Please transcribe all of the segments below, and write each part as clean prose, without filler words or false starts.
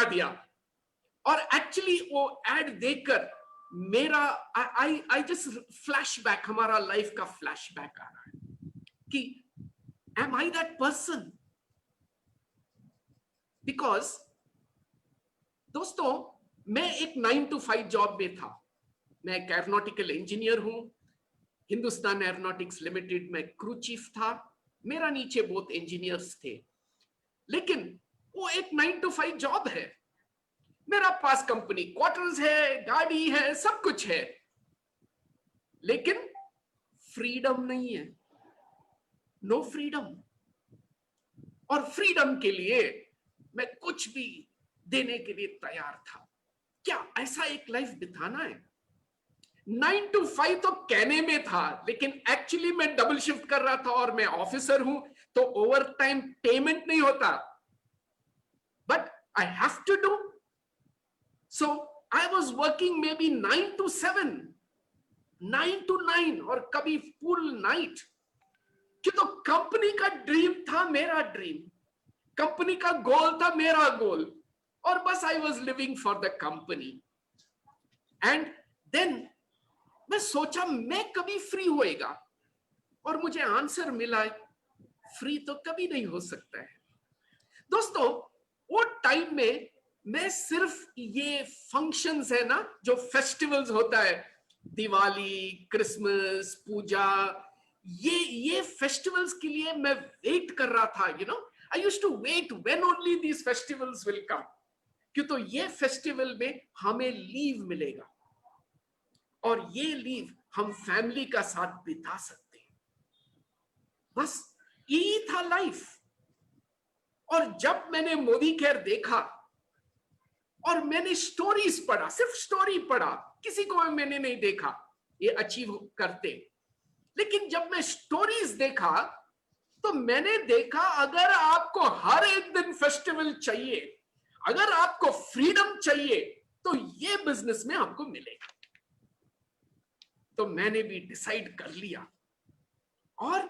दिया। और एक्चुअली वो एड देखकर मेरा आई जस्ट फ्लैशबैक, हमारा लाइफ का फ्लैशबैक आ रहा है कि am I that person? Because दोस्तों, मैं एक 9 to 5 जॉब में था। मैं एक एरोनॉटिकल इंजीनियर हूं, हिंदुस्तान एरोनॉटिक्स लिमिटेड में क्रू चीफ था। मेरा नीचे बहुत इंजीनियर्स थे। लेकिन वो एक 9 to 5 जॉब है। मेरा पास कंपनी क्वार्टर्स है, गाड़ी है, सब कुछ है, लेकिन फ्रीडम नहीं है। No freedom. और फ्रीडम के लिए मैं कुछ भी देने के लिए तैयार था। क्या ऐसा एक लाइफ बिताना है? 9 to 5 तो कहने में था, लेकिन एक्चुअली मैं डबल शिफ्ट कर रहा था और मैं ऑफिसर हूं, तो ओवर टाइम पेमेंट नहीं होता, but I have to do. So I was working maybe 9 to 7, 9 to 9, और कभी फुल नाइट। कि तो कंपनी का ड्रीम था मेरा ड्रीम, कंपनी का गोल था मेरा गोल, और बस I was living for the company. And then मैं सोचा मैं कभी फ्री होएगा, और मुझे आंसर मिला फ्री तो कभी नहीं हो सकता है। दोस्तों, वो टाइम में मैं सिर्फ ये फंक्शंस है ना, जो फेस्टिवल्स होता है, दिवाली, क्रिसमस, पूजा, ये फेस्टिवल्स के लिए मैं वेट कर रहा था। You know, I used to wait when only these festivals will come, क्यों तो ये फेस्टिवल में हमें लीव मिलेगा, और ये लीव हम फैमिली का साथ बिता सकते हैं। बस यही था लाइफ। और जब मैंने मोदी केयर देखा और मैंने स्टोरीज पढ़ा, सिर्फ स्टोरी पढ़ा, किसी को मैंने नहीं देखा ये अचीव करते, लेकिन जब मैं स्टोरीज देखा तो मैंने देखा अगर आपको हर एक दिन फेस्टिवल चाहिए, अगर आपको फ्रीडम चाहिए, तो ये बिजनेस में आपको मिलेगा। तो मैंने भी डिसाइड कर लिया और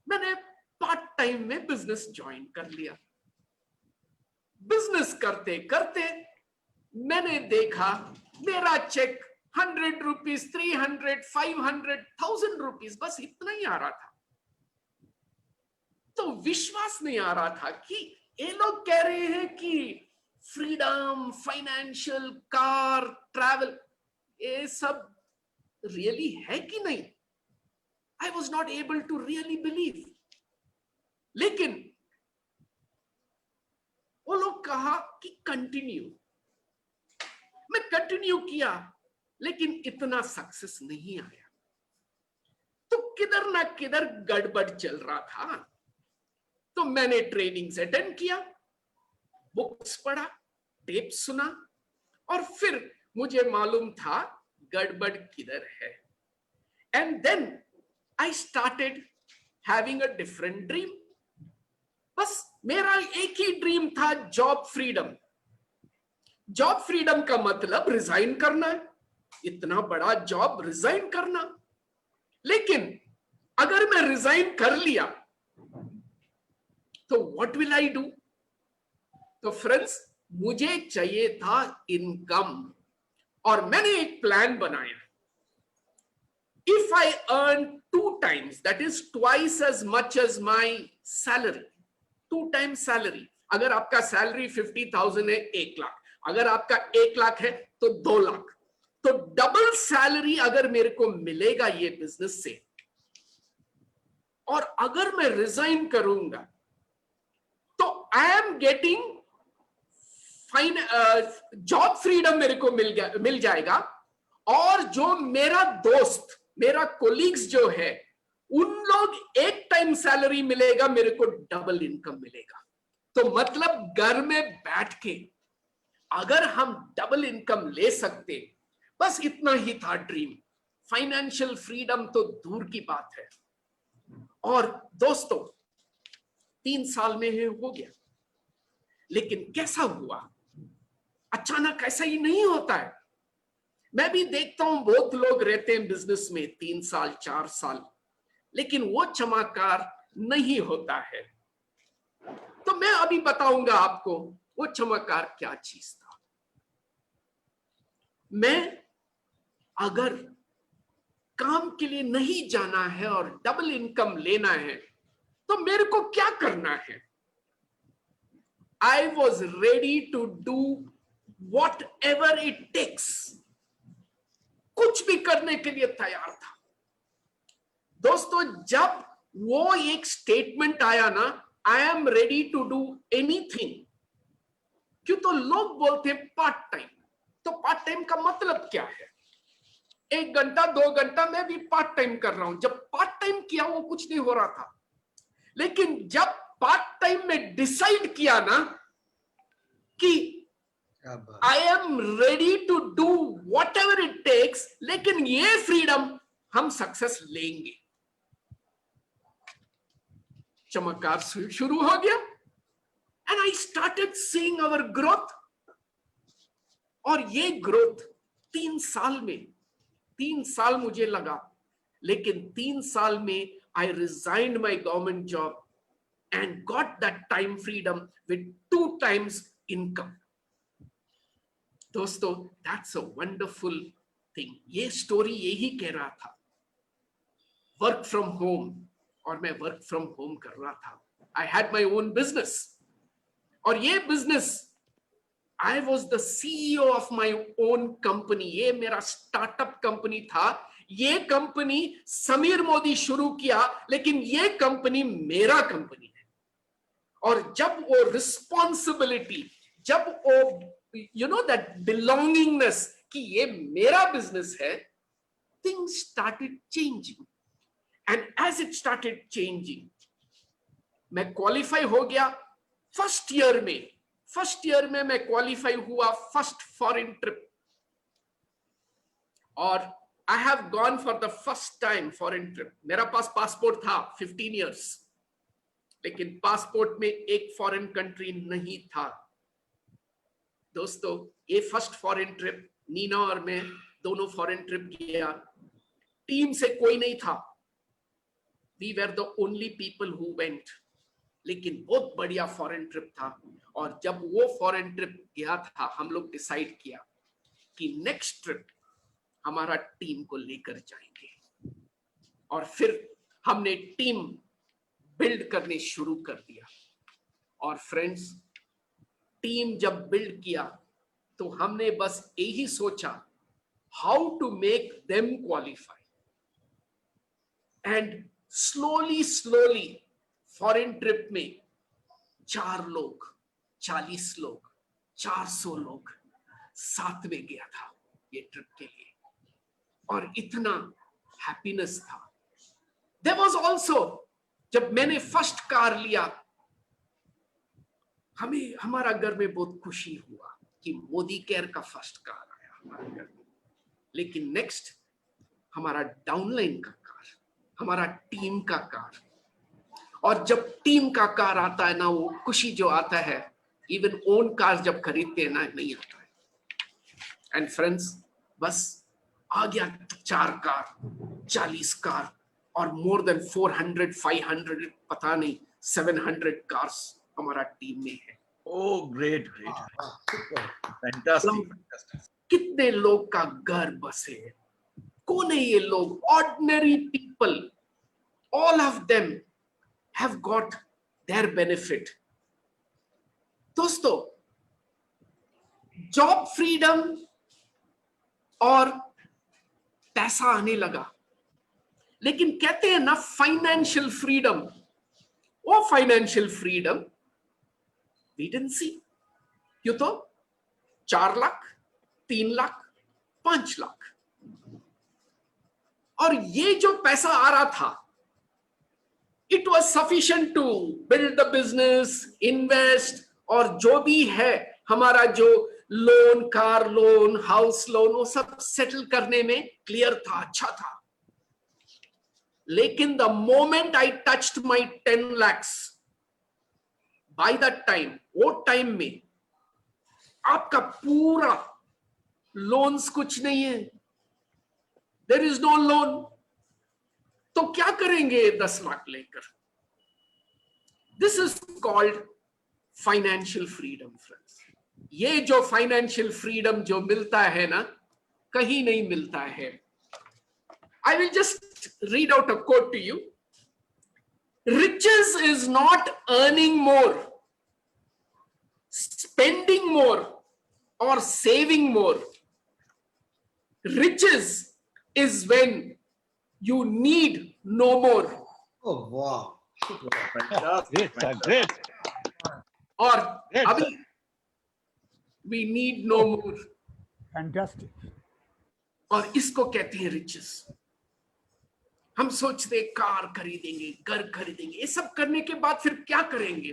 मैंने पार्ट टाइम में बिजनेस ज्वाइन कर लिया। बिजनेस करते करते मैंने देखा मेरा चेक 100 रुपीज, 300, 500, 1000 रुपीज, बस इतना ही आ रहा था। तो विश्वास नहीं आ रहा था कि ये लोग कह रहे हैं कि फ्रीडम, फाइनेंशियल, कार, ट्रैवल, ये सब रियली है कि नहीं। I was not able to really believe. लेकिन वो लोग कहा कि कंटिन्यू। मैं कंटिन्यू किया, लेकिन इतना सक्सेस नहीं आया। तो किधर ना किधर गड़बड़ चल रहा था। तो मैंने ट्रेनिंग्स अटेंड किया, बुक्स पढ़ा, टेप सुना, और फिर मुझे मालूम था गड़बड़ किधर है। And then I started having a different dream. बस मेरा एक ही ड्रीम था, जॉब फ्रीडम। जॉब फ्रीडम का मतलब रिजाइन करना है, इतना बड़ा जॉब रिजाइन करना। लेकिन अगर मैं रिजाइन कर लिया तो व्हाट विल आई डू? तो फ्रेंड्स, मुझे चाहिए था इनकम, और मैंने एक प्लान बनाया। If I earn 2 times, that is twice as much as my salary, 2 times salary। अगर आपका सैलरी 50,000 है, 1 लाख, अगर आपका 1 लाख है तो 2 लाख, तो डबल सैलरी अगर मेरे को मिलेगा ये बिजनेस से, और अगर मैं रिजाइन करूंगा तो I am getting fine, job freedom मेरे को मिल जाएगा, और जो मेरा दोस्त, मेरा कोलीग्स जो है, उन लोग 1 टाइम सैलरी मिलेगा, मेरे को डबल इनकम मिलेगा। तो मतलब घर में बैठ के अगर हम डबल इनकम ले सकते, बस इतना ही था ड्रीम। फाइनेंशियल फ्रीडम तो दूर की बात है। और दोस्तों, 3 साल में हो गया। लेकिन कैसा हुआ? अचानक ऐसा ही नहीं होता है। मैं भी देखता हूं बहुत लोग रहते हैं बिजनेस में 3 साल, 4 साल, लेकिन वो चमत्कार नहीं होता है। तो मैं अभी बताऊंगा आपको वो चमत्कार क्या चीज था? मैं अगर काम के लिए नहीं जाना है और डबल इनकम लेना है तो मेरे को क्या करना है? I was ready to do whatever it takes. कुछ भी करने के लिए तैयार था। दोस्तों, जब वो एक स्टेटमेंट आया ना, I am ready to do anything, क्यों तो लोग बोलते पार्ट टाइम। तो पार्ट टाइम का मतलब क्या है? 1 घंटा 2 घंटा मैं भी पार्ट टाइम कर रहा हूं। जब पार्ट टाइम किया वो कुछ नहीं हो रहा था, लेकिन जब पार्ट टाइम में डिसाइड किया ना कि I am ready to do whatever it takes, लेकिन ये फ्रीडम हम सक्सेस लेंगे, चमत्कार शुरू हो गया। And I started seeing our growth. और ये ग्रोथ 3 साल में, 3 साल मुझे लगा, लेकिन 3 साल में I resigned my government job and got that time freedom with 2 times income. दोस्तों, that's a wonderful thing. ये स्टोरी यही कह रहा था। वर्क फ्रॉम होम, और मैं वर्क फ्रॉम होम कर रहा था। I had my own business, और ये business I was the CEO of my own company. ये मेरा स्टार्टअप कंपनी था। ये कंपनी समीर मोदी शुरू किया, लेकिन ये कंपनी मेरा कंपनी है। और जब वो रिस्पॉन्सिबिलिटी, जब वो यू नो दैट बिलोंगिंगनेस कि ये मेरा बिजनेस है, things started changing. And as it started changing, मैं क्वालिफाई हो गया फर्स्ट ईयर में मैं क्वालिफाई हुआ फर्स्ट फॉरेन ट्रिप। और I have gone for the first time foreign trip. मेरा पास पासपोर्ट था 15 इयर्स, लेकिन पासपोर्ट में एक फॉरेन कंट्री नहीं था। दोस्तों, ये फर्स्ट फॉरेन ट्रिप, नीना और मैं दोनों फॉरेन ट्रिप किया। टीम से कोई नहीं था, we were the only people who went. लेकिन बहुत बढ़िया फॉरेन ट्रिप था। और जब वो फॉरेन ट्रिप गया था, हम लोग डिसाइड किया कि नेक्स्ट ट्रिप हमारा टीम को लेकर जाएंगे। और फिर हमने टीम बिल्ड करने शुरू कर दिया। और फ्रेंड्स, टीम जब बिल्ड किया तो हमने बस यही सोचा, how to make them qualify. And slowly foreign trip में 4 लोग, 40 लोग, 400 लोग साथ में गया था ये ट्रिप के लिए। और इतना हैप्पीनेस था। देयर वाज आल्सो, जब मैंने फर्स्ट कार लिया, हमारा घर में बहुत खुशी हुआ कि मोदी केयर का फर्स्ट कार आया हमारे घर में। लेकिन नेक्स्ट हमारा डाउनलाइन का कार, हमारा टीम का कार। और जब टीम का कार आता है ना, वो खुशी जो आता है, इवन ओन कार जब खरीदते हैं ना, नहीं आता है। एंड फ्रेंड्स, बस आ गया 4 कार, 40 कार, और मोर देन 400, 500, पता नहीं 700 कार्स हमारा टीम में है। Oh great, fantastic. कितने लोग का घर बसे, कौन है ये लोग? Ordinary people, all of them have got their benefit. दोस्तों, जॉब फ्रीडम और पैसा आने लगा, लेकिन कहते हैं ना फाइनेंशियल फ्रीडम, वो financial freedom we didn't see. क्यों तो 4 लाख, 3 लाख, 5 लाख, और ये जो पैसा आ रहा था, it was sufficient to build the business, invest, और जो भी है हमारा जो loan, car loan, house loan, वो सब सेटल करने में क्लियर था, अच्छा था। लेकिन the moment I touched my 10 lakhs, by that time, वो टाइम में आपका पूरा लोन्स कुछ नहीं है, देयर इज नो लोन। तो क्या करेंगे 10 लाख लेकर? This is called financial freedom friends. ये जो फाइनेंशियल फ्रीडम जो मिलता है ना, कहीं नहीं मिलता है। I will just read out a quote to you. Riches is not earning more, spending more, or saving more. Riches is when you need no more. Oh, wow. Fantastic. Great. Or Great, abhi, we need no more. Fantastic. और इसको कहते हैं riches. हम सोचते car खरीदेंगे, घर खरीदेंगे, ये सब करने के बाद फिर क्या करेंगे?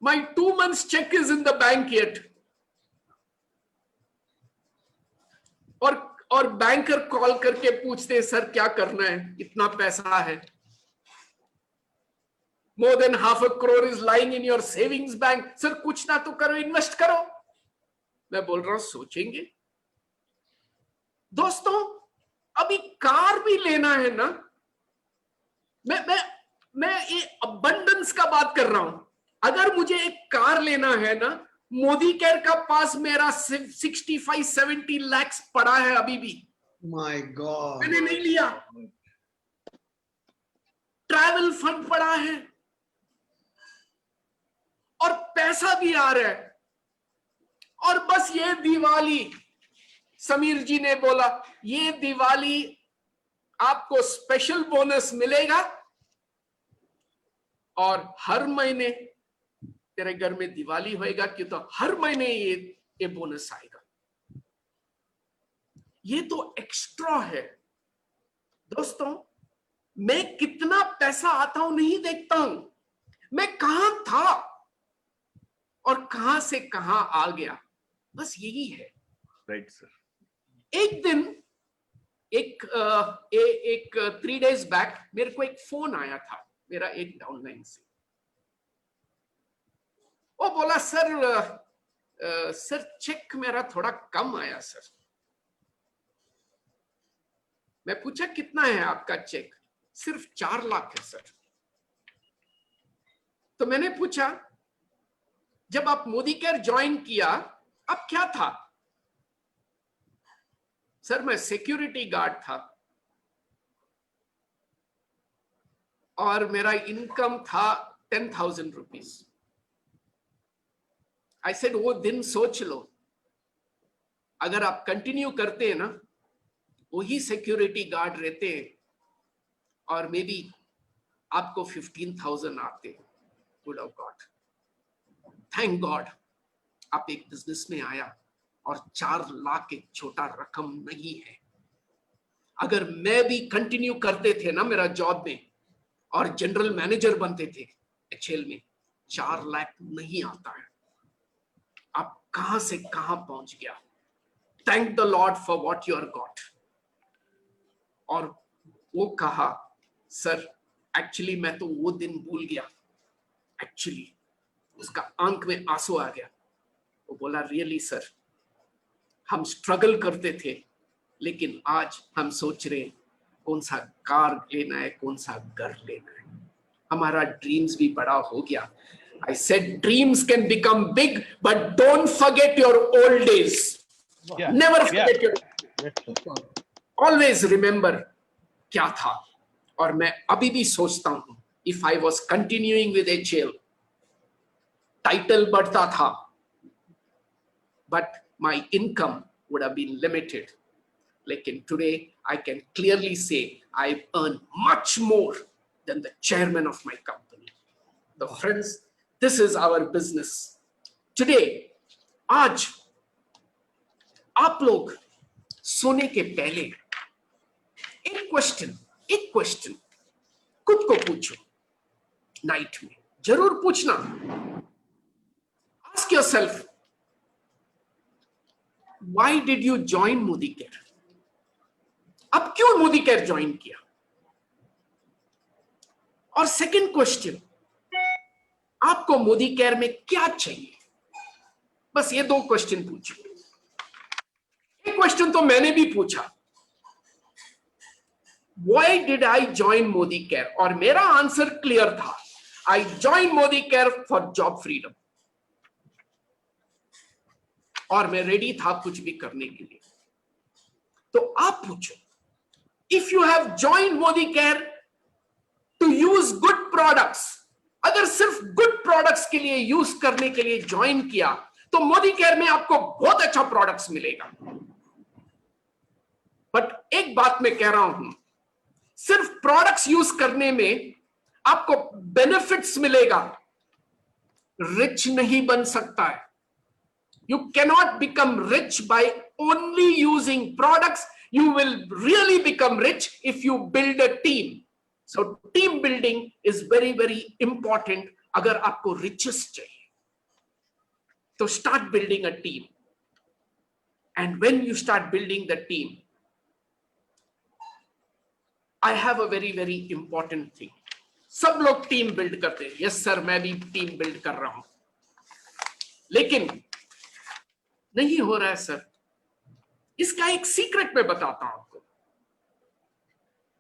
My 2 months check is in the bank yet. और बैंकर कॉल करके पूछते, सर क्या करना है, इतना पैसा है, more than half a crore is lying in your savings bank. Sir कुछ ना तो करो, इन्वेस्ट करो। मैं बोल रहा हूं सोचेंगे। दोस्तों, अभी कार भी लेना है ना, मैं ये अबंडेंस का बात कर रहा हूं। अगर मुझे एक कार लेना है ना, मोदी केयर का पास मेरा 65-70 लाख पड़ा है अभी भी। My God. मैंने नहीं लिया। ट्रैवल फंड पड़ा है और पैसा भी आ रहा है। और बस ये दिवाली, समीर जी ने बोला, ये दिवाली आपको स्पेशल बोनस मिलेगा और हर महीने तेरे घर में दिवाली होएगा, क्यों तो हर महीने ये बोनस आएगा। ये तो एक्स्ट्रा है। दोस्तों, मैं कितना पैसा आता हूं नहीं देखता हूं, मैं कहां था और कहां से कहां आ गया, बस यही है। Right, sir. एक दिन एक 3 days बैक मेरे को एक फोन आया था मेरा एक डाउनलाइन से। वो बोला, सर चेक मेरा थोड़ा कम आया सर। मैं पूछा कितना है आपका चेक? सिर्फ 4 लाख है सर। तो मैंने पूछा, जब आप मोदी केयर ज्वाइन किया अब क्या था? सर मैं सिक्योरिटी गार्ड था और मेरा इनकम था 10,000 रुपीज। आई सेड, वो दिन सोच लो, अगर आप कंटिन्यू करते हैं ना, वही सिक्योरिटी गार्ड रहते हैं और मे बी आपको 15,000 आते। Good of God, thank God आप एक बिजनेस में आया और 4 लाख एक छोटा रकम नहीं है। अगर मैं भी कंटिन्यू करते थे ना मेरा जॉब में और जनरल मैनेजर बनते थे एचएल में, 4 लाख नहीं आता है। आप कहां से कहां पहुंच गया। Thank the lord for what you are got. और वो कहा, सर एक्चुअली मैं तो वो दिन भूल गया। एक्चुअली उसका आंख में आंसू आ गया। वो बोला, रियली सर, हम स्ट्रगल करते थे, लेकिन आज हम सोच रहे हैं कौन सा कार लेना है, कौन सा घर लेना है। हमारा ड्रीम्स भी बड़ा हो गया। I said dreams can become big, but don't forget your old days. Yeah. Never forget Yeah. your always remember क्या था। और मैं अभी भी सोचता हूं, if I was continuing with HL, title बढ़ता था, but my income would have been limited. लेकिन today I can clearly say I earn much more than the chairman of my company. The friends, this is our business. Today, आज आप लोग सोने के पहले एक क्वेश्चन खुद को पूछो। नाइट में जरूर पूछना। Ask yourself, why did you join Modi care? अब क्यों मोदी केयर ज्वाइन किया? और सेकंड क्वेश्चन, आपको मोदी केयर में क्या चाहिए? बस ये 2 क्वेश्चन पूछो। एक क्वेश्चन तो मैंने भी पूछा, Why did I join Modi care? और मेरा आंसर क्लियर था। I joined Modi Care for job freedom. और मैं रेडी था कुछ भी करने के लिए। तो आप पूछो, if you have joined Modi Care to use good products, अगर सिर्फ गुड प्रोडक्ट्स के लिए यूज करने के लिए ज्वाइन किया तो मोदी केयर में आपको बहुत अच्छा प्रोडक्ट्स मिलेगा। बट एक बात मैं कह रहा हूं, सिर्फ प्रोडक्ट्स यूज करने में आपको बेनिफिट्स मिलेगा, रिच नहीं बन सकता है। You cannot become rich by only using products. You will really become rich if you build a team. So team building is very very important अगर आपको रिचेस चाहिए। तो start building a team, and when you start building the team, I have a very very important thing. सब लोग team build करते हैं, yes sir मैं भी टीम बिल्ड कर रहा हूं, लेकिन नहीं हो रहा है सर। इसका एक सीक्रेट मैं बताता हूं आपको।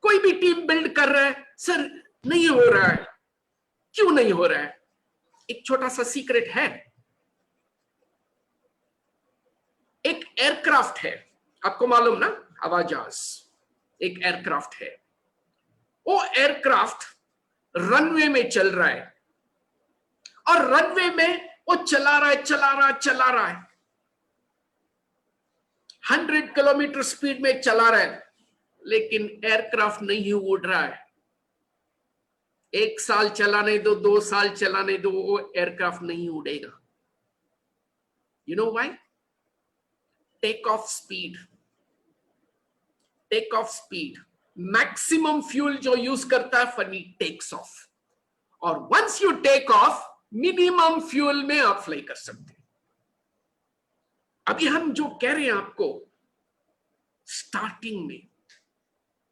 कोई भी टीम बिल्ड कर रहा है, सर नहीं हो रहा है, क्यों नहीं हो रहा है? एक छोटा सा सीक्रेट है। एक एयरक्राफ्ट है, आपको मालूम ना, हवाई जहाज एक एयरक्राफ्ट है। वो एयरक्राफ्ट रनवे में चल रहा है और रनवे में वो चला रहा है 100 किलोमीटर स्पीड में चला रहा है, लेकिन एयरक्राफ्ट नहीं उड़ रहा है। 1 साल चलाने दो, 2 साल चलाने दो, वो एयरक्राफ्ट नहीं उड़ेगा। You know why? Take off speed, maximum fuel जो यूज करता है फनी टेक्स ऑफ, और once you take off minimum fuel में आप फ्लाई कर सकते हैं। अभी हम जो कह रहे हैं आपको, स्टार्टिंग में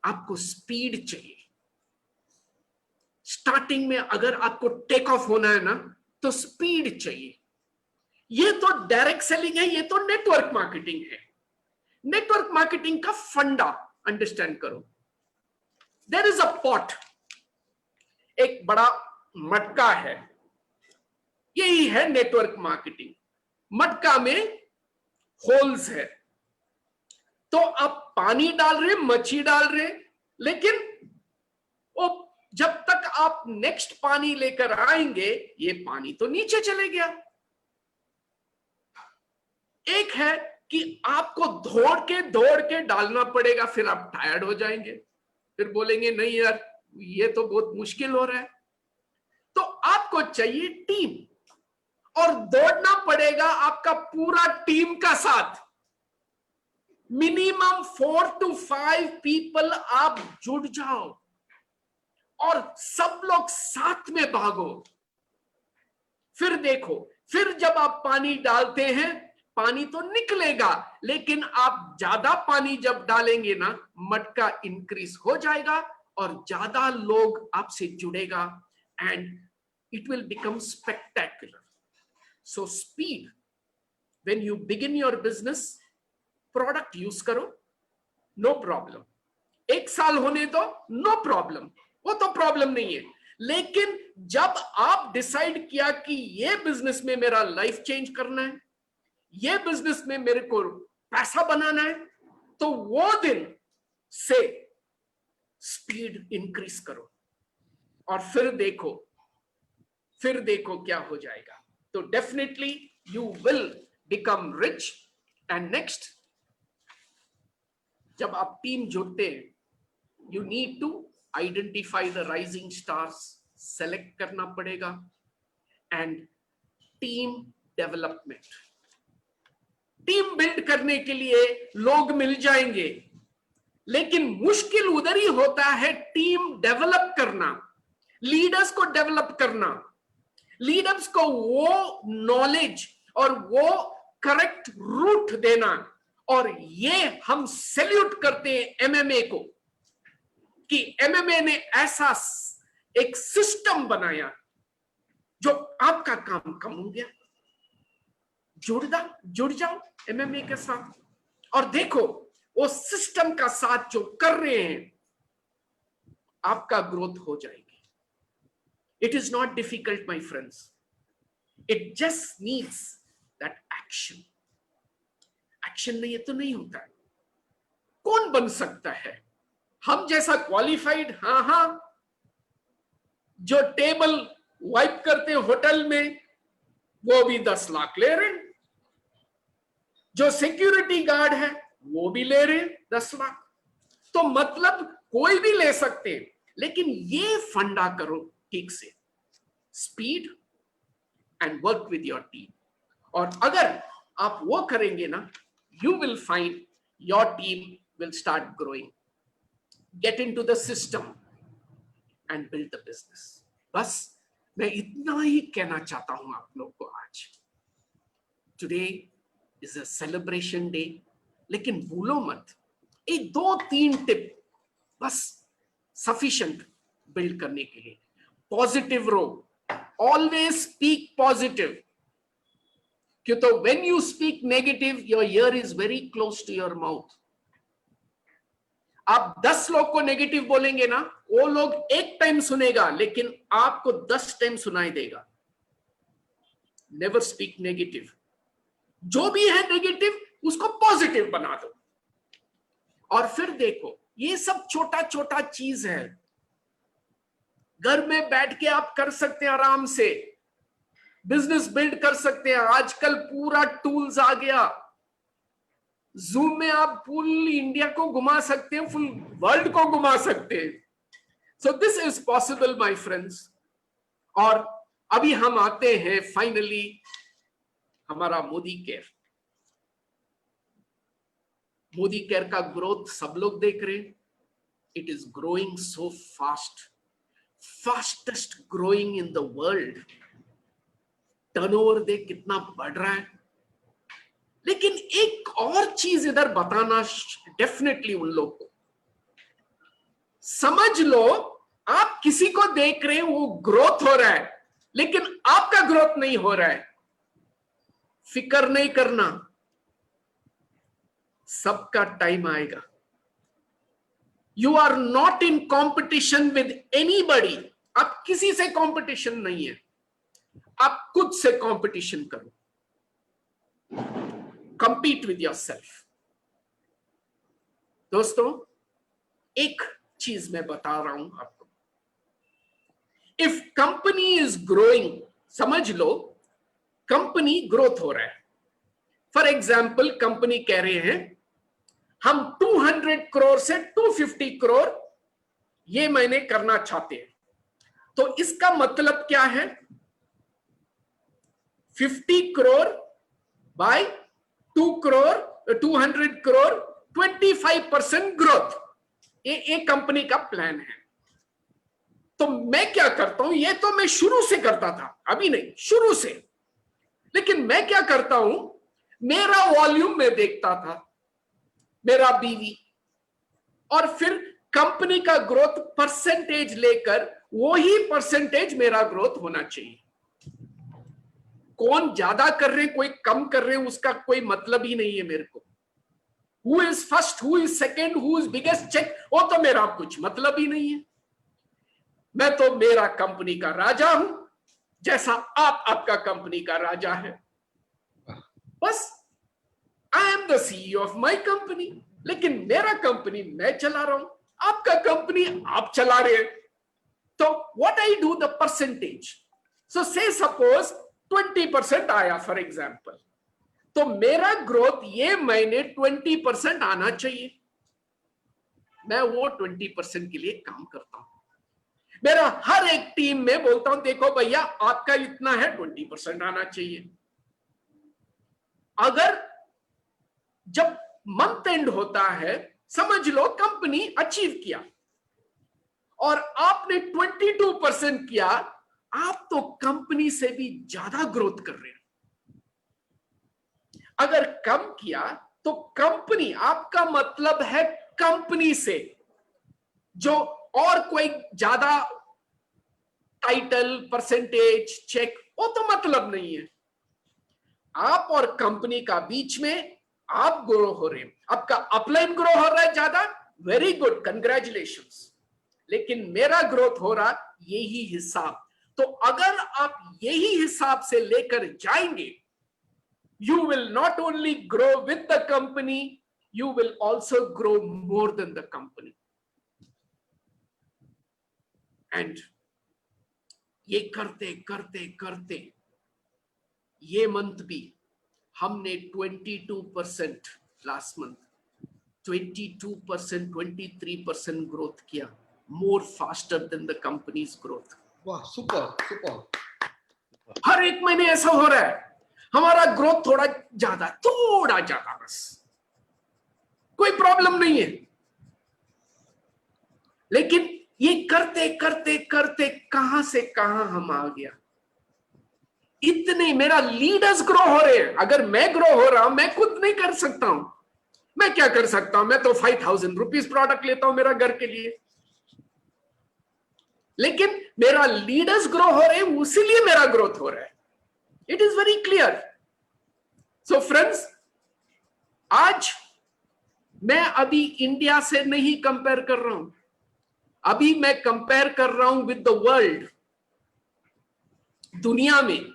आपको स्पीड चाहिए। स्टार्टिंग में अगर आपको टेक ऑफ होना है ना, तो स्पीड चाहिए। ये तो डायरेक्ट सेलिंग है, ये तो नेटवर्क मार्केटिंग है। नेटवर्क मार्केटिंग का फंडा अंडरस्टैंड करो। देयर इज अ पॉट, एक बड़ा मटका है, यही है नेटवर्क मार्केटिंग। मटका में होल्स है, तो आप पानी डाल रहे, मच्छी डाल रहे, लेकिन वो जब तक आप नेक्स्ट पानी लेकर आएंगे, ये पानी तो नीचे चले गया। एक है कि आपको दौड़ के डालना पड़ेगा, फिर आप टायर्ड हो जाएंगे, फिर बोलेंगे नहीं यार ये तो बहुत मुश्किल हो रहा है। तो आपको चाहिए टीम, और दौड़ना पड़ेगा आपका पूरा टीम का साथ। मिनिमम 4 to 5 पीपल आप जुड़ जाओ और सब लोग साथ में भागो। फिर देखो, फिर जब आप पानी डालते हैं, पानी तो निकलेगा, लेकिन आप ज्यादा पानी जब डालेंगे ना, मटका इंक्रीज हो जाएगा और ज्यादा लोग आपसे जुड़ेगा, and it will become spectacular. So speed, when you begin your business, product use करो, नो प्रॉब्लम। 1 साल होने दो, नो प्रॉब्लम, वो तो प्रॉब्लम नहीं है। लेकिन जब आप डिसाइड किया कि ये बिजनेस में मेरा लाइफ चेंज करना है, ये बिजनेस में मेरे को पैसा बनाना है, तो वो दिन से स्पीड इंक्रीज करो, और फिर देखो क्या हो जाएगा। तो definitely you will become rich. And next, जब आप टीम जुड़ते हैं, you need to identify the rising stars, select करना पड़ेगा, and team development. Team build करने के लिए लोग मिल जाएंगे, लेकिन मुश्किल उधर ही होता है टीम डेवलप करना, लीडर्स को डेवलप करना, लीडर्स को वो नॉलेज और वो करेक्ट रूट देना। और ये हम सैल्यूट करते हैं एमएमए को, कि एमएमए ने ऐसा एक सिस्टम बनाया जो आपका काम कम हो गया। जुड़ जाओ एमएमए के साथ, और देखो वो सिस्टम का साथ जो कर रहे हैं, आपका ग्रोथ हो जाएगी। It is not difficult, my friends. It just needs that action. Action नहीं है तो नहीं होता है. कौन बन सकता है हम जैसा क्वालिफाइड? हाँ, जो टेबल वाइप करते हैं होटल में वो भी 10 लाख ले रहे हैं. जो सिक्योरिटी गार्ड है वो भी ले रहे हैं 10 लाख. तो मतलब कोई भी ले सकते हैं, लेकिन ये फंडा करो ठीक से, speed and work with your team. और अगर आप वो करेंगे ना, you will find your team will start growing. Get into the system and build the business. बस मैं इतना ही कहना चाहता हूं आप लोग को आज. Today is a celebration day, लेकिन भूलो मत ये 2-3 टिप बस सफिशिएंट बिल्ड करने के लिए. पॉजिटिव रहो, ऑलवेज स्पीक पॉजिटिव. क्यों तो when you speak negative, your ear is very close to your mouth. आप 10 लोग को नेगेटिव बोलेंगे ना, वो लोग एक टाइम सुनेगा, लेकिन आपको 10 टाइम सुनाई देगा. Never speak negative. जो भी है नेगेटिव उसको पॉजिटिव बना दो. और फिर देखो, ये सब छोटा छोटा चीज है, घर में बैठ के आप कर सकते हैं, आराम से बिजनेस बिल्ड कर सकते हैं. आजकल पूरा टूल्स आ गया. जूम में आप फुल इंडिया को घुमा सकते हैं, फुल वर्ल्ड को घुमा सकते हैं. So this is possible my friends. और अभी हम आते हैं फाइनली हमारा मोदी केयर. मोदी केयर का ग्रोथ सब लोग देख रहे हैं. It is growing so fast, fastest growing in the world. Turnover देख कितना बढ़ रहा है. लेकिन एक और चीज इधर बताना डेफिनेटली उन लोग को. समझ लो आप किसी को देख रहे हैं वो ग्रोथ हो रहा है, लेकिन आपका ग्रोथ नहीं हो रहा है. फिक्र नहीं करना, सबका टाइम आएगा. You are not in competition with anybody. आप किसी से कॉम्पिटिशन नहीं है, आप खुद से कॉम्पिटिशन करो. Compete with yourself. दोस्तों, एक चीज मैं बता रहा हूं आपको. इफ कंपनी इज ग्रोइंग, समझ लो कंपनी ग्रोथ हो रहा है. फॉर एग्जाम्पल, कंपनी कह रहे हैं हम 200 करोड़ से 250 करोड़ ये महीने करना चाहते हैं. तो इसका मतलब क्या है? 50 करोड़ बाय 2 करोड़, 200 करोड़, 25% ग्रोथ. ये कंपनी का प्लान है. तो मैं क्या करता हूं, ये तो मैं शुरू से करता था, अभी नहीं, शुरू से. लेकिन मैं क्या करता हूं, मेरा वॉल्यूम में देखता था, मेरा बीवी, और फिर कंपनी का ग्रोथ परसेंटेज लेकर वही परसेंटेज मेरा ग्रोथ होना चाहिए. कौन ज्यादा कर रहे हैं, कोई कम कर रहे हैं, उसका कोई मतलब ही नहीं है मेरे को. Who is first, who is second, who is biggest check, वो तो मेरा कुछ मतलब ही नहीं है. मैं तो मेरा कंपनी का राजा हूं, जैसा आप आपका कंपनी का राजा है. बस I am the CEO of my company. लेकिन मेरा कंपनी मैं चला रहा हूं, आपका कंपनी आप चला रहे हैं. तो what I do, the percentage. So say suppose 20% आया फॉर एग्जाम्पल, तो मेरा ग्रोथ ये महीने 20% आना चाहिए. मैं वो 20% के लिए काम करता हूं. मेरा हर एक टीम में बोलता हूं, देखो भैया आपका इतना है, 20% आना चाहिए. अगर जब मंथ एंड होता है, समझ लो कंपनी अचीव किया और आपने 22% किया, आप तो कंपनी से भी ज्यादा ग्रोथ कर रहे हैं. अगर कम किया तो कंपनी, आपका मतलब है कंपनी से, जो और कोई ज्यादा टाइटल, परसेंटेज, चेक, वो तो मतलब नहीं है. आप और कंपनी का बीच में आप ग्रो हो रहे हैं. आपका अपलाइन ग्रो हो रहा है ज्यादा, वेरी गुड, कंग्रेचुलेशंस. लेकिन मेरा ग्रोथ हो रहा यही हिसाब तो अगर आप यही हिसाब से लेकर जाएंगे, you will not only grow with the company, you will also grow more than the company. And ये करते करते करते ये मंथ भी हमने 22% लास्ट मंथ 22%, 23% ग्रोथ किया, more faster than the company's growth. Wow, super, super. हर एक महीने ऐसा हो रहा है, हमारा ग्रोथ थोड़ा ज्यादा बस, कोई प्रॉब्लम नहीं है। लेकिन ये करते करते करते कहां से कहां हम आ गया। इतने मेरा लीडर्स ग्रो हो रहे हैं, अगर मैं ग्रो हो रहा हूं, मैं खुद नहीं कर सकता हूं, मैं क्या कर सकता हूं? मैं तो 5000 रुपीज प्रोडक्ट लेता हूं मेरा घर के लिए, लेकिन मेरा लीडर्स ग्रो हो रहे हैं, उसीलिए मेरा ग्रोथ हो रहा है। It is very clear. So friends, आज मैं अभी इंडिया से नहीं कंपेयर कर रहा हूं, अभी मैं कंपेयर कर रहा हूं विद द वर्ल्ड। दुनिया में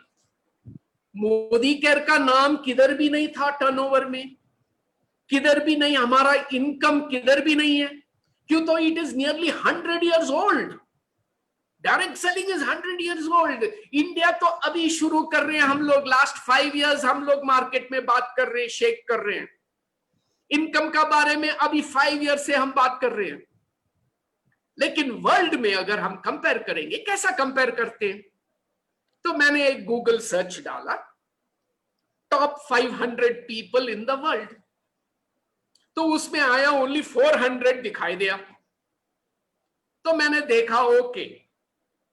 मोदी केयर का नाम किधर भी नहीं था, टर्नओवर में किधर भी नहीं, हमारा इनकम किधर भी नहीं है। क्यों? तो it is nearly 100 years old। Direct selling is 100 years old। India तो अभी शुरू कर रहे हैं हम लोग, लास्ट 5 years हम लोग मार्केट में बात कर रहे हैं, शेक कर रहे हैं। इनकम का बारे में अभी 5 years से हम बात कर रहे हैं। लेकिन वर्ल्ड में अगर हम कंपेयर करेंगे, कैसा कंपेयर करते हैं? तो मैंने एक गूगल सर्च डाला, top 500 people in the world, तो उसमें आया ओनली 400 दिखाई दिया। तो मैंने देखा, ओके,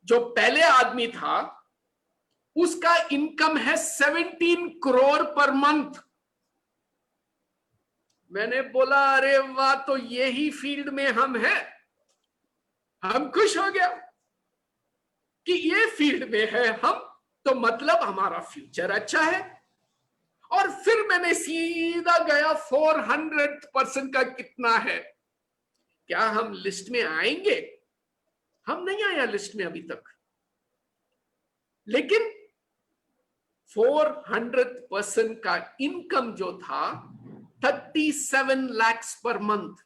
जो पहले आदमी था उसका इनकम है 17 करोड़ पर मंथ। मैंने बोला, अरे वाह, तो यही फील्ड में हम हैं। हम खुश हो गया कि ये फील्ड में है हम, तो मतलब हमारा फ्यूचर अच्छा है। और फिर मैंने सीधा गया 400% का कितना है, क्या हम लिस्ट में आएंगे? हम नहीं आया लिस्ट में अभी तक, लेकिन 400% का इनकम जो था 37 लाख पर मंथ।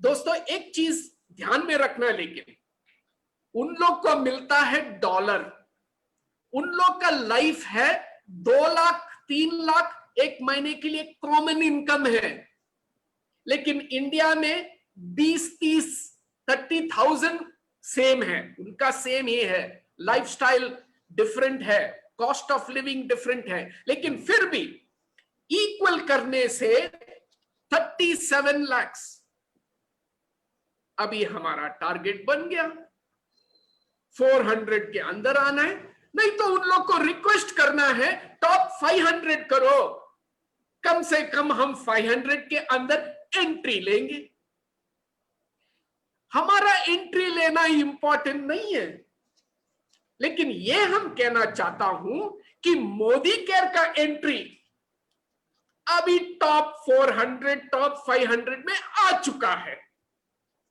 दोस्तों, एक चीज ध्यान में रखना, लेकिन उन लोग को मिलता है डॉलर, उन लोग का लाइफ है 2 लाख 3 लाख एक महीने के लिए कॉमन इनकम है। लेकिन इंडिया में 20-30 30,000 सेम है, उनका सेम ही है, लाइफस्टाइल डिफरेंट है, कॉस्ट ऑफ लिविंग डिफरेंट है, लेकिन फिर भी इक्वल करने से 37 लाख अभी हमारा टारगेट बन गया। 400 के अंदर आना है, नहीं तो उन लोग को रिक्वेस्ट करना है टॉप 500 करो, कम से कम हम 500 के अंदर एंट्री लेंगे। हमारा एंट्री लेना इंपॉर्टेंट नहीं है, लेकिन ये हम कहना चाहता हूं कि मोदी केयर का एंट्री अभी टॉप 400 टॉप 500 में आ चुका है।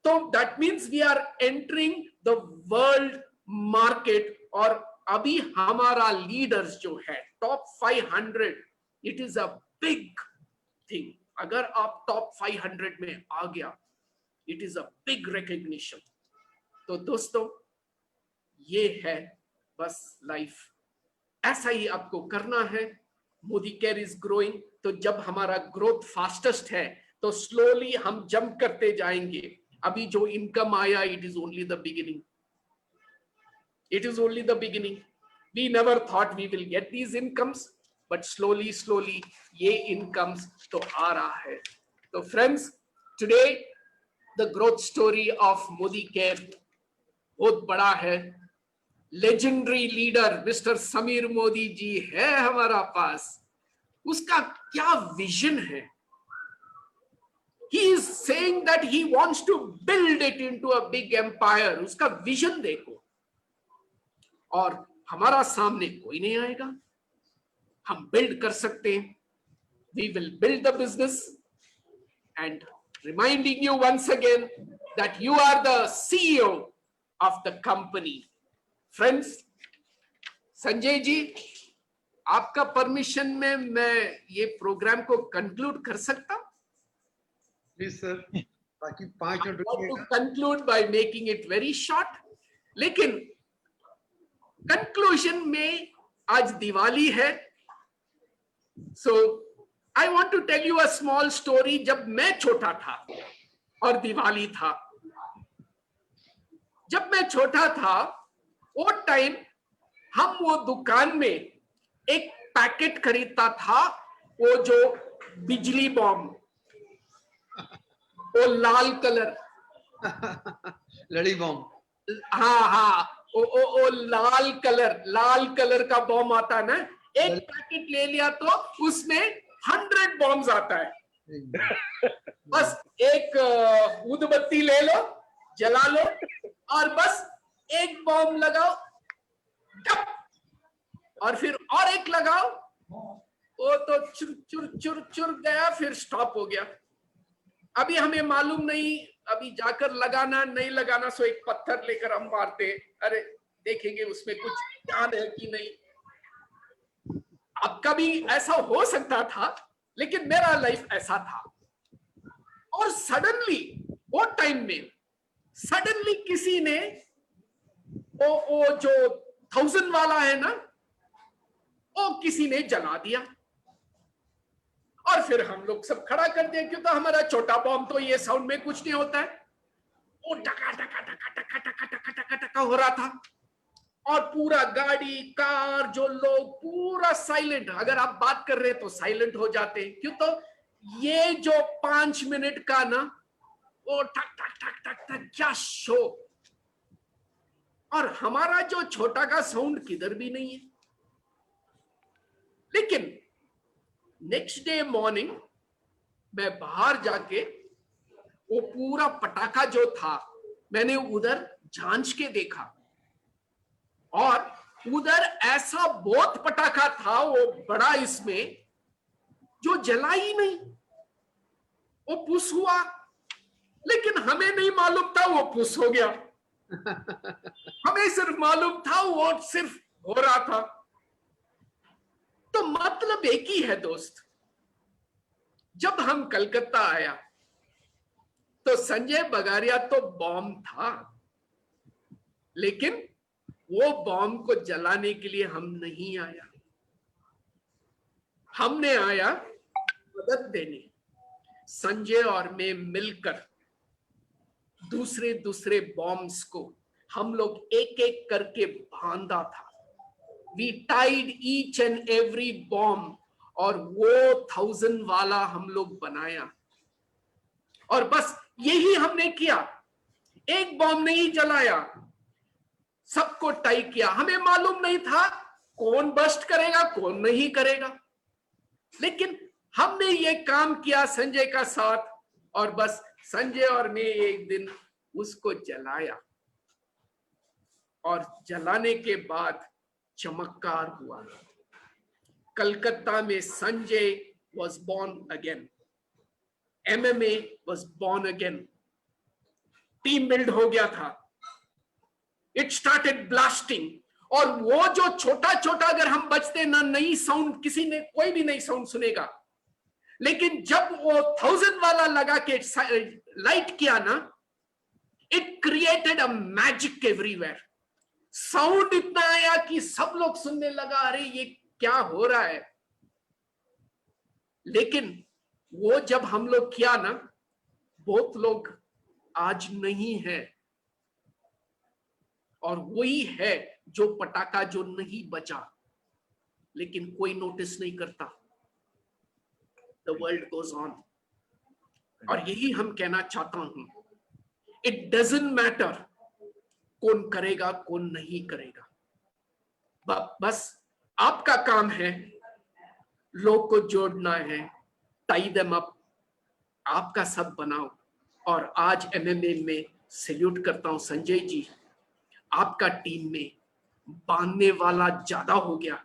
तो that means we are entering the world market, और अभी हमारा लीडर्स जो है top 500, it is a big thing. अगर आप टॉप 500 में आ गया, it is a big recognition. तो दोस्तों, ये है बस लाइफ, ऐसा ही आपको करना है। मोदी केयर इज ग्रोइंग, तो जब हमारा ग्रोथ फास्टेस्ट है तो स्लोली हम जंप करते जाएंगे। अभी जो इनकम आया, it is only the beginning, it is only the beginning. We never thought we will get these incomes, but slowly ये incomes तो आ रहा है। तो friends, today the growth story of Modi Care बहुत बड़ा है। Legendary leader mister Sameer Modi ji है हमारा पास, उसका क्या विजन है। He is saying that he wants to build it into a big empire। उसका विजन देखो, और हमारा सामने कोई नहीं आएगा, हम बिल्ड कर सकते हैं। We will build the business, and reminding you once again that you are the CEO of the company. Friends, Sanjay ji, आपका परमिशन में मैं ये प्रोग्राम को कंक्लूड कर सकता हूं? प्लीज सर, बाकी 5 मिनट टू रुकिएगा। Conclude by making it very short, लेकिन कंक्लूजन में आज दिवाली है, so I want to tell you a small story. जब मैं छोटा था और दिवाली था, जब मैं छोटा था वो टाइम हम वो दुकान में एक पैकेट खरीदता था, वो जो बिजली बॉम्ब, वो लाल कलर, लड़ी बॉम्ब। हाँ हाँ, वो लाल कलर का बॉम्ब आता ना, एक पैकेट ले लिया तो उसमें 100 बॉम्ब्स आता है। बस एक ऊधबत्ती ले लो, जला लो, और बस एक बॉम्ब लगाओ, टप, और फिर और एक लगाओ, वो तो चुर चुर चुर चुर गया, फिर स्टॉप हो गया। अभी हमें मालूम नहीं, अभी जाकर लगाना नहीं लगाना, सो एक पत्थर लेकर हम मारते, अरे देखेंगे उसमें कुछ जान है कि नहीं। अब कभी ऐसा हो सकता था, लेकिन मेरा लाइफ ऐसा था। और सडनली वो टाइम में सडनली किसी ने वो जो 1000 वाला है ना, वो किसी ने जला दिया, और फिर हम लोग सब खड़ा कर दिया, क्यों? तो हमारा छोटा बॉम्ब तो ये साउंड में कुछ नहीं होता है, वो टका टका टका टका टका टका टका टका हो रहा था, और पूरा गाड़ी कार जो लोग पूरा साइलेंट, अगर आप बात कर रहे तो साइलेंट हो जाते हैं, क्यों? तो ये जो 5 मिनट का ना, वो टक टक टक टक टक, क्या शो, और हमारा जो छोटा का साउंड किधर भी नहीं है। लेकिन नेक्स्ट डे मॉर्निंग मैं बाहर जाके वो पूरा पटाखा जो था, मैंने उधर झांच के देखा, और उधर ऐसा बहुत पटाखा था, वो बड़ा, इसमें जो जला ही नहीं, वो पुश हुआ, लेकिन हमें नहीं मालूम था वो पुश हो गया। हमें सिर्फ मालूम था वो सिर्फ हो रहा था। तो मतलब एक ही है दोस्त, जब हम कलकत्ता आया तो संजय बगारिया तो बॉम्ब था, लेकिन वो बॉम्ब को जलाने के लिए हम नहीं आया, हमने आया मदद देने। संजय और मैं मिलकर दूसरे दूसरे बॉम्ब्स को हम लोग एक एक करके बांधा था। We tied each and every bomb, और वो 1000 वाला हम लोग बनाया, और बस यही हमने किया। एक बॉम्ब नहीं जलाया, सबको टाई किया। हमें मालूम नहीं था कौन बस्ट करेगा कौन नहीं करेगा, लेकिन हमने ये काम किया संजय का साथ, और बस संजय और मैं एक दिन उसको जलाया, और जलाने के बाद चमत्कार हुआ। कलकत्ता में Sanjay was born again, MMA was born again, team build हो गया था, इट स्टार्टेड ब्लास्टिंग। और वो जो छोटा छोटा अगर हम बचते ना, नई साउंड किसी ने कोई भी नई साउंड सुनेगा, लेकिन जब वो 1000 वाला लगा के लाइट किया ना, it created a magic everywhere. Sound इतना आया कि सब लोग सुनने लगा, अरे ये क्या हो रहा है। लेकिन वो जब हम लोग किया ना, बहुत लोग आज नहीं है, और वही है जो पटाखा जो नहीं बचा, लेकिन कोई नोटिस नहीं करता। द वर्ल्ड गोज ऑन, और यही हम कहना चाहता हूं, इट डजंट मैटर कौन करेगा कौन नहीं करेगा, बस आपका काम है लोग को जोड़ना है, टाई देम अप, आपका सब बनाओ। और आज एमएमए में सैल्यूट करता हूं संजय जी, आपका टीम में बांधने वाला ज्यादा हो गया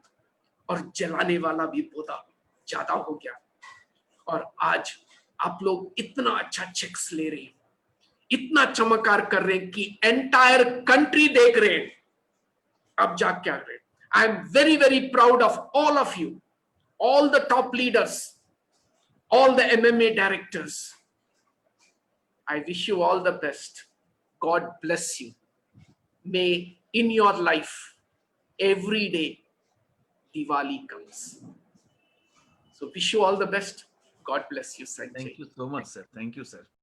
और जलाने वाला भी बहुत ज्यादा हो गया, और आज आप लोग इतना अच्छा चेक्स ले रहे हैं, इतना चमत्कार कर रहे हैं कि एंटायर कंट्री देख रहे हैं अब जाग के आ गए. I am very, very proud of all of you, all the top leaders, all the MMA directors. I wish you all the best. God bless you. May in your life, every day, Diwali comes. So wish you all the best. God bless you, Sanjay. Thank you so much, sir. Thank you, sir.